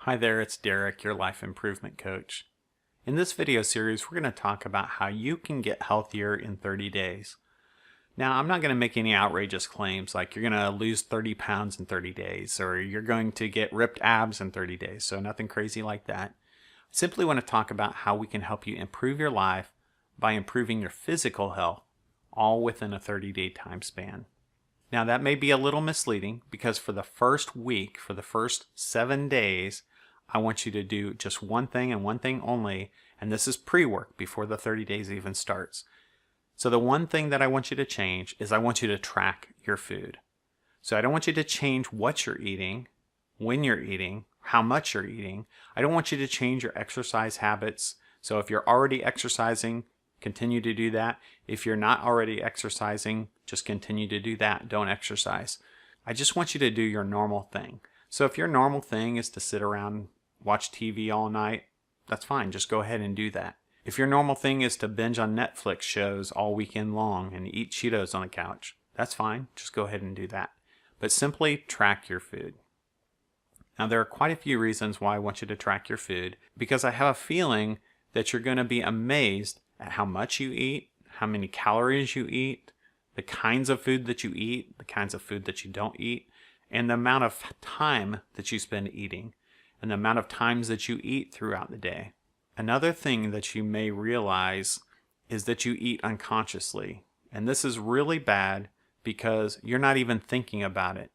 Hi there, it's Derek, your life improvement coach. In this video series, we're going to talk about how you can get healthier in 30 days. Now, I'm not going to make any outrageous claims like you're going to lose 30 pounds in 30 days or you're going to get ripped abs in 30 days, so nothing crazy like that. I simply want to talk about how we can help you improve your life by improving your physical health, all within a 30-day time span. Now, that may be a little misleading because for the first week, for the first 7 days, I want you to do just one thing and one thing only, and this is pre-work before the 30 days even starts. So the one thing that I want you to change is I want you to track your food. So I don't want you to change what you're eating, when you're eating, how much you're eating. I don't want you to change your exercise habits. So if you're already exercising, continue to do that. If you're not already exercising, just continue to do that. Don't exercise. I just want you to do your normal thing. So if your normal thing is to sit around, watch TV all night, that's fine. Just go ahead and do that. If your normal thing is to binge on Netflix shows all weekend long and eat Cheetos on the couch, that's fine. Just go ahead and do that. But simply track your food. Now, there are quite a few reasons why I want you to track your food, because I have a feeling that you're going to be amazed at how much you eat, how many calories you eat, the kinds of food that you eat, the kinds of food that you don't eat, and the amount of time that you spend eating, and the amount of times that you eat throughout the day. Another thing that you may realize is that you eat unconsciously. And this is really bad because you're not even thinking about it.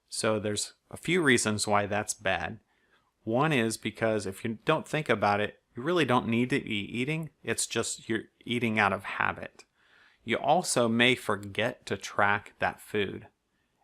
So there's a few reasons why that's bad. One is because if you don't think about it, you really don't need to be eating. It's just you're eating out of habit. You also may forget to track that food.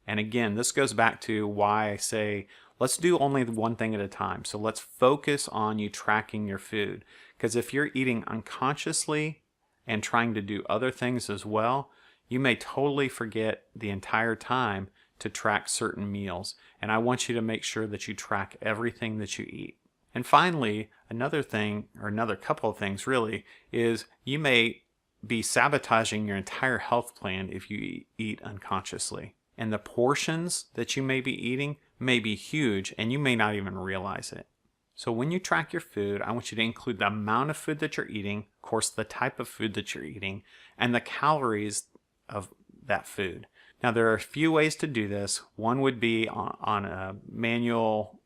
And again, this goes back to why I say, let's do only one thing at a time. So let's focus on you tracking your food. Because if you're eating unconsciously and trying to do other things as well, you may totally forget the entire time to track certain meals. And I want you to make sure that you track everything that you eat. And finally, another thing, or another couple of things really, is you may be sabotaging your entire health plan if you eat unconsciously. And the portions that you may be eating may be huge and you may not even realize it. So when you track your food, I want you to include the amount of food that you're eating, of course the type of food that you're eating, and the calories of that food. Now there are a few ways to do this. One would be on a manual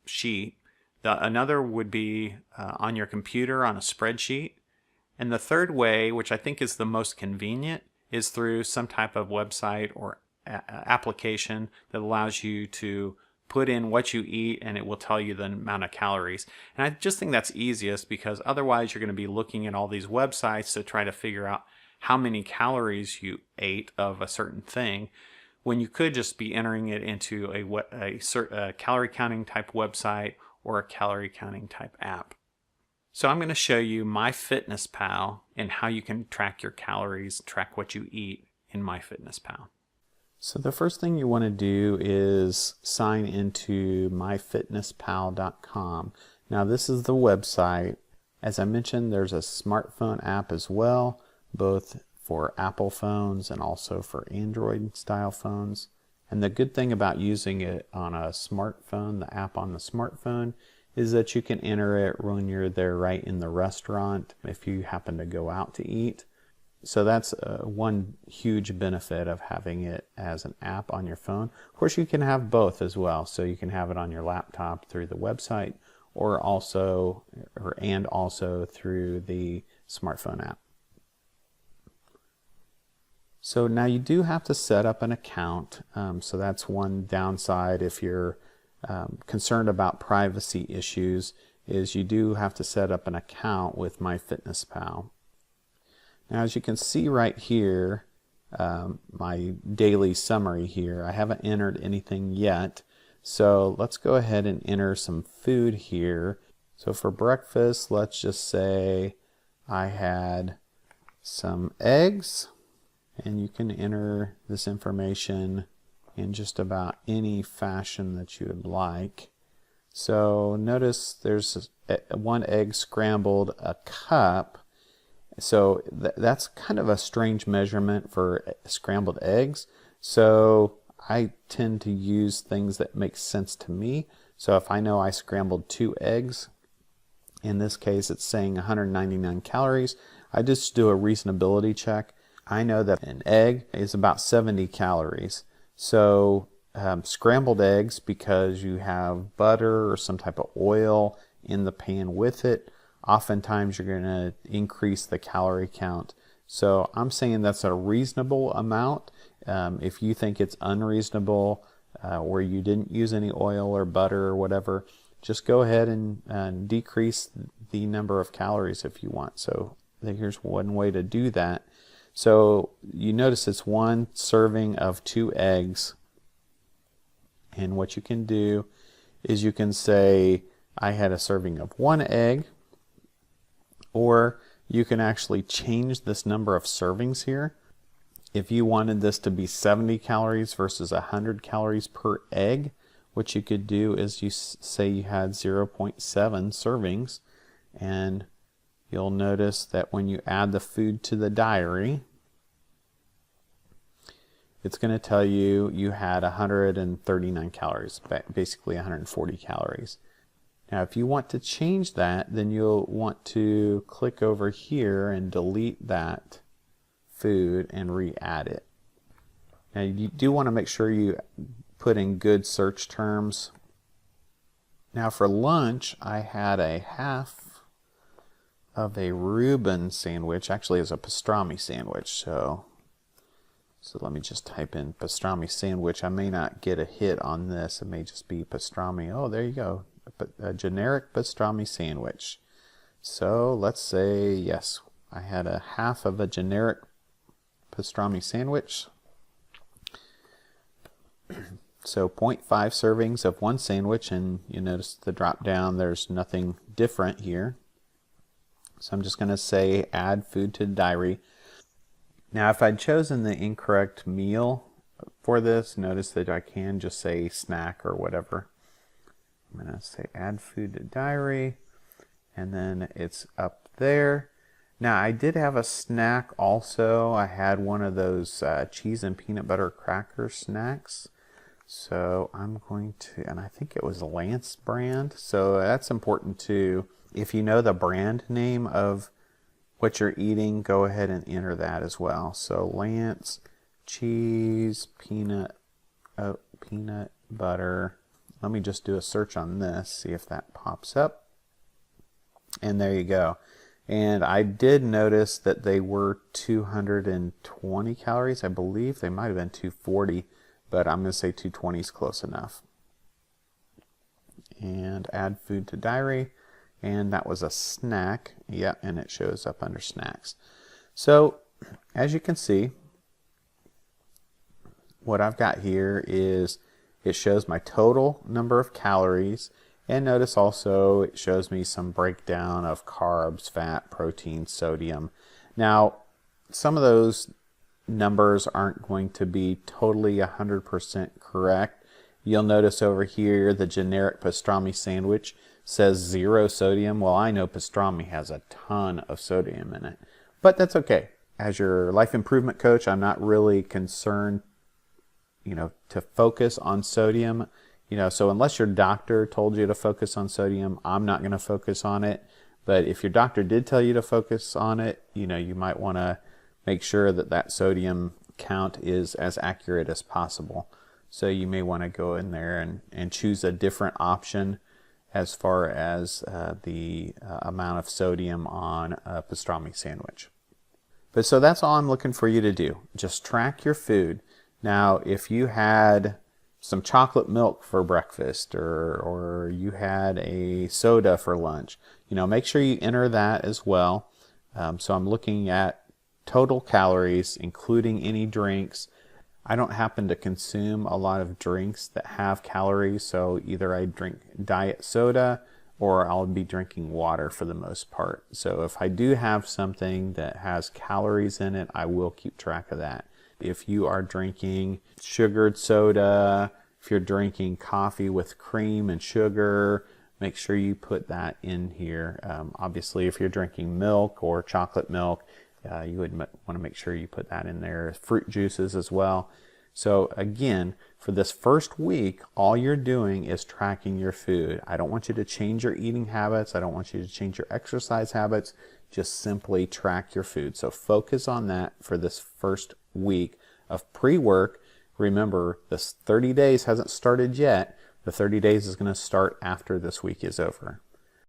sheet. Another would be on your computer on a spreadsheet. And the third way, which I think is the most convenient, is through some type of website or application that allows you to put in what you eat and it will tell you the amount of calories. And I just think that's easiest because otherwise you're going to be looking at all these websites to try to figure out how many calories you ate of a certain thing when you could just be entering it into a calorie counting type website or a calorie counting type app. So I'm going to show you MyFitnessPal and how you can track your calories, track what you eat in MyFitnessPal. So the first thing you want to do is sign into myfitnesspal.com. Now this is the website. As I mentioned, there's a smartphone app as well, both for Apple phones and also for Android style phones. And the good thing about using it on a smartphone, the app on the smartphone, is that you can enter it when you're there right in the restaurant if you happen to go out to eat. So that's one huge benefit of having it as an app on your phone. Of course, you can have both as well. So you can have it on your laptop through the website and also through the smartphone app. So now you do have to set up an account. So that's one downside if you're concerned about privacy issues, is you do have to set up an account with MyFitnessPal. Now, as you can see right here, my daily summary here, I haven't entered anything yet. So let's go ahead and enter some food here. So for breakfast, let's just say I had some eggs, and you can enter this information in just about any fashion that you would like. So notice there's one egg scrambled, a cup. So that's kind of a strange measurement for scrambled eggs. So I tend to use things that make sense to me. So if I know I scrambled 2 eggs, in this case it's saying 199 calories, I just do a reasonability check. I know that an egg is about 70 calories. So scrambled eggs, because you have butter or some type of oil in the pan with it, oftentimes you're going to increase the calorie count. So I'm saying that's a reasonable amount. If you think it's unreasonable, where you didn't use any oil or butter or whatever, just go ahead and decrease the number of calories if you want. So here's one way to do that. So you notice it's 1 serving of 2 eggs. And what you can do is you can say, I had a serving of 1 egg, or you can actually change this number of servings here. If you wanted this to be 70 calories versus 100 calories per egg, what you could do is you say you had 0.7 servings, and you'll notice that when you add the food to the diary, it's going to tell you you had 139 calories, basically 140 calories. Now if you want to change that, then you'll want to click over here and delete that food and re-add it. Now you do want to make sure you put in good search terms. Now for lunch, I had a half of a Reuben sandwich. Actually, it's a pastrami sandwich. So let me just type in pastrami sandwich. I may not get a hit on this. It may just be pastrami. Oh, there you go. A generic pastrami sandwich. So let's say, yes, I had a half of a generic pastrami sandwich. So 0.5 servings of 1 sandwich, and you notice the drop down, there's nothing different here. So I'm just going to say add food to diary. Now if I'd chosen the incorrect meal for this, notice that I can just say snack or whatever. I'm going to say add food to diary, and then it's up there. Now I did have a snack also. I had one of those cheese and peanut butter cracker snacks. So I'm going to, and I think it was Lance brand. So that's important too. If you know the brand name of what you're eating, go ahead and enter that as well. So Lance cheese, peanut butter. Let me just do a search on this, see if that pops up. And there you go. And I did notice that they were 220 calories. I believe they might have been 240, but I'm going to say 220 is close enough. And add food to diary. And that was a snack. Yeah, and it shows up under snacks. So as you can see, what I've got here is it shows my total number of calories, and notice also it shows me some breakdown of carbs, fat, protein, sodium. Now some of those numbers aren't going to be totally 100% correct. You'll notice over here the generic pastrami sandwich says 0 sodium. Well, I know pastrami has a ton of sodium in it, but that's okay. As your life improvement coach, I'm not really concerned, to focus on sodium. So unless your doctor told you to focus on sodium, I'm not going to focus on it. But if your doctor did tell you to focus on it, you might want to make sure that that sodium count is as accurate as possible. So you may want to go in there and choose a different option as far as the amount of sodium on a pastrami sandwich. But so that's all I'm looking for you to do. Just track your food. Now, if you had some chocolate milk for breakfast, or you had a soda for lunch, make sure you enter that as well. So I'm looking at total calories, including any drinks. I don't happen to consume a lot of drinks that have calories, so either I drink diet soda or I'll be drinking water for the most part. So if I do have something that has calories in it, I will keep track of that. If you are drinking sugared soda, if you're drinking coffee with cream and sugar, make sure you put that in here. Obviously, if you're drinking milk or chocolate milk, you would want to make sure you put that in there. Fruit juices as well. So again, For this first week, all you're doing is tracking your food. I don't want you to change your eating habits. I don't want you to change your exercise habits. Just simply track your food. So focus on that for this first week of pre-work. Remember, this 30 days hasn't started yet. The 30 days is going to start after this week is over.